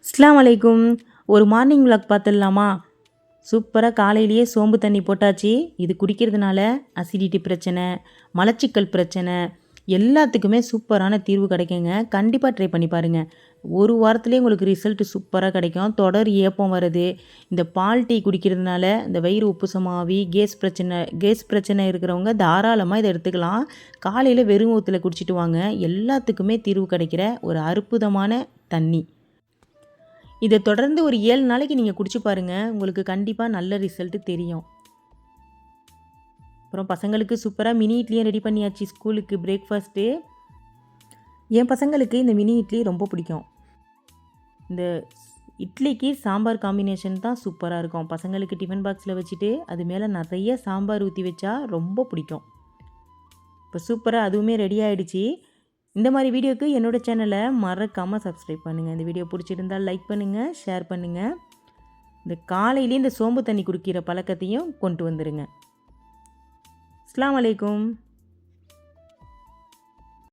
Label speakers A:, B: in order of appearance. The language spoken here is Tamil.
A: அஸ்ஸலாமு அலைக்கும். ஒரு மார்னிங் விளாக் பார்த்துடலாமா? சூப்பராக காலையிலேயே சோம்பு தண்ணி போட்டாச்சு. இது குடிக்கிறதுனால அசிடிட்டி பிரச்சனை, மலச்சிக்கல் பிரச்சனை எல்லாத்துக்குமே சூப்பரான தீர்வு கிடைக்குங்க. கண்டிப்பாக ட்ரை பண்ணி பாருங்கள். ஒரு வாரத்துலேயே உங்களுக்கு ரிசல்ட் சூப்பராக கிடைக்கும். தொடர் ஏப்பம் வருது, இந்த பால் டீ குடிக்கிறதுனால இந்த வயிறு உப்புசமாகி கேஸ் பிரச்சனை இருக்கிறவங்க தாராளமாக இதை எடுத்துக்கலாம். காலையில் வெறும் வயித்துல குடிச்சிட்டு வாங்க. எல்லாத்துக்குமே தீர்வு கிடைக்கிற ஒரு அற்புதமான தண்ணி. இதை தொடர்ந்து ஒரு 7 நாளைக்கு நீங்கள் குடிச்சு பாருங்கள். உங்களுக்கு கண்டிப்பாக நல்ல ரிசல்ட்டு தெரியும். அப்புறம் பசங்களுக்கு சூப்பராக மினி இட்லியும் ரெடி பண்ணியாச்சு ஸ்கூலுக்கு பிரேக்ஃபாஸ்ட்டு. என் பசங்களுக்கு இந்த மினி இட்லி ரொம்ப பிடிக்கும். இந்த இட்லிக்கு சாம்பார் காம்பினேஷன் தான் சூப்பராக இருக்கும். பசங்களுக்கு டிஃபன் பாக்ஸில் வச்சுட்டு அது மேலே நிறைய சாம்பார் ஊற்றி வச்சா ரொம்ப பிடிக்கும். இப்போ சூப்பராக அதுவுமே ரெடி ஆகிடுச்சி. இந்த மாதிரி வீடியோக்கு என்னோடய சேனலை மறக்காமல் சப்ஸ்கிரைப் பண்ணுங்கள். இந்த வீடியோ பிடிச்சிருந்தால் லைக் பண்ணுங்கள், ஷேர் பண்ணுங்கள். இந்த காலையிலேயே இந்த சோம்பு தண்ணி குடிக்கிற பழக்கத்தையும் கொண்டு வந்துடுங்க. அஸ்ஸலாமு அலைக்கும்.